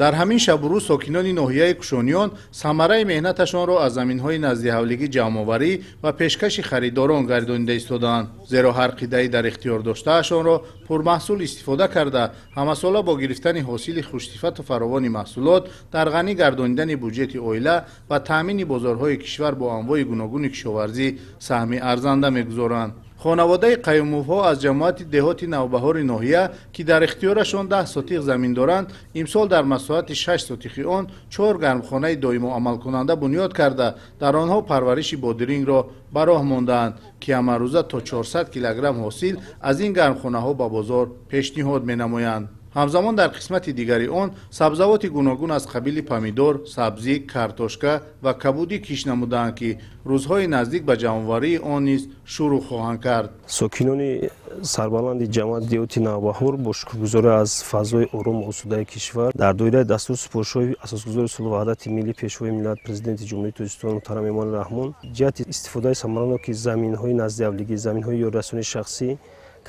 дар ҳамин шабу рӯз сокинони ноҳияи кушониён самараи меҳнаташонро аз заминҳои назди ҷамъоварӣ ва пешкаши харидорон гардонида истоданд, зеро ҳар қидаи дар ихтиёр доштаашонро пурмаҳсул истифода карда ҳамасола бо гирифтани ҳосили хушсифату фаровони маҳсулот дар ғанӣ гардонидани буҷети оила ва таъмини бозорҳои кишвар бо анвои гуногуни кишоварзӣ саҳми арзанда мегузоранд. خانواده قیوموف‌ها از جماعت دهات نوبهار ناحیه که در اختیارشان 10 سوتیق زمین دارند امسال در مساحت 6 سوتیقی آن 4 گرمخانه دائم و عمل کننده بنیاد کرده در آنها پرورش بادرینگ را به راه ماندند که امروزه تا 400 کیلوگرم حاصل از این گرمخانه ها به بازار پیشنهاد می‌نمایند. همزمان در قسمت دیگری آن سبزوات گوناگون از قبیل پامیدور، سبزی، کارتوشکا و کبودی کش نمودند که روزهای نزدیک به جمع‌آوری آن نیز شروع خواهند کرد. ساکنان سربلند جماعت دیوتی نوبهار با شکرگزاری از فضای آرام و آسوده کشور در دایره دستور سپارش‌های اساسگزار صلح و وحدت ملی پیشوای ملت پرزیدنت جمهوری توجستان محترم امان رحمان جهت استفاده ثمرناک زمین‌های نزدیاولیگی، زمین‌های یاررسانی شخصی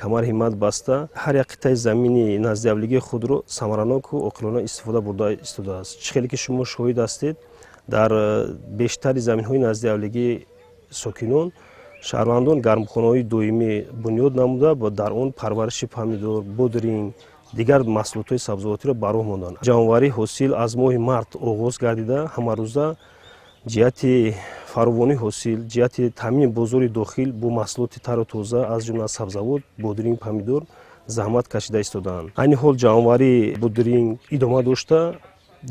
камар ҳиммат баста ҳар як қитъаи замини наздиавлигии худро самараноку оқилона истифода бурда истодааст. чӣ хеле ки шумо шоҳид ҳастед, дар бештари заминҳои наздиавлигии сокинон шаҳрвандон гармхонаҳои доимӣ бунёд намуда ба дар он парвариши помидор, бодринг, дигар маҳсулотҳои сабзавотиро ба роҳ монданд. ҷамъоварии ҳосил аз моҳи март оғоз гардида ҳамарӯза ҷиҳати фаровонии ҳосил, ҷиҳати таъмини бозори дохил бо маҳсулоти тару тоза аз ҷумла сабзавот, бодринг, помидор заҳмат кашида истодаанд. айни ҳол ҷамъоварии бодринг идома дошта,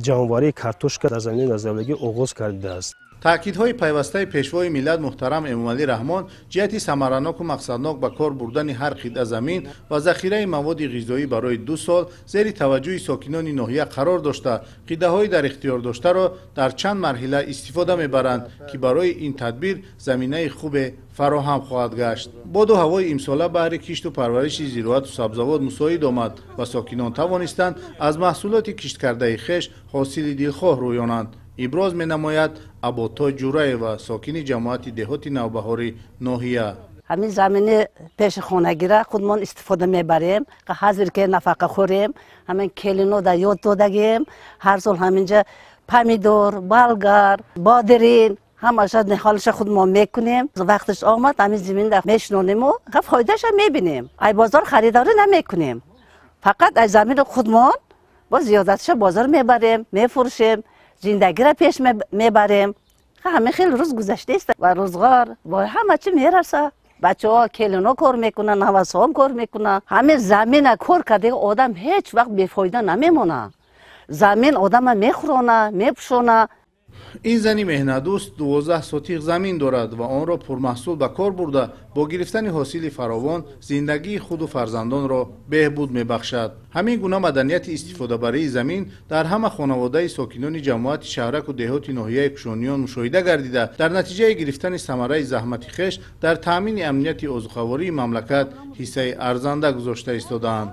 ҷамъоварии картошка дар заминаи наздиавлигӣ оғоз гардидааст. تأکیدهای پیوسته پیشوای ملت محترم امامعلی رحمان جهت ثمرناک و مقصدناک به کار بردن هر قطعه زمین و ذخیره مواد غذایی برای 2 سال زیر توجه ساکنان ناحیه قرار داشته قطعه‌های در اختیار داشته را در چند مرحله استفاده می‌برند که برای این تدبیر زمینه خوب فراهم خواهد گشت. باد و هوای امساله بهر کشت و پرورش زراعت و سبزوات مساعد آمد و ساکنان توانستند از محصولات کشت کرده خویش حاصل دلخواه رویانند. ابراز می نماید ابوتاج جورایوا ساکن جماعت دهات نوبهاری ناحیه. همین زمین پیش خانگی را خودمان استفاده میبریم که حاضر که نفقه خوریم، همین کلینو دا یاد دادگیم، هر سال همینجا پامیدور، بالگار، بادرین همش نخالش خودمان میکنیم. وقتش آمد همین زمین را میشنونیم و فایدهش میبینیم. ای بازار خریداری نمیکنیم، فقط از زمین خودمان با زیادتش بازار میبریم، میفروشیم، زندگی را پیش میبریم. همه خیلی روز گذشته است و روزگار با همه چی میرسه. بچه ها کلینو کار میکنن، هوسا هم کار میکنن. همه زمین کار کرده آدم هیچ وقت بیفایده نمیمونه. زمین آدم میخورونه، میپوشونه. این زنی مهنت‌دوست 12 سوتیق زمین دارد و آن را پرمحصول به کار برده با گرفتن حاصل فراوان زندگی خود و فرزندان را بهبود میبخشد. همین گونه مدنیت استفاده برای زمین در همه خانواده ساکنان جماعت شهرک و دهات ناحیه کشانیان مشاهده گردیده در نتیجه گرفتن ثمره زحمت خویش در تامین امنیت عضوخواری مملکت حصه ارزنده گذاشته ایستادند.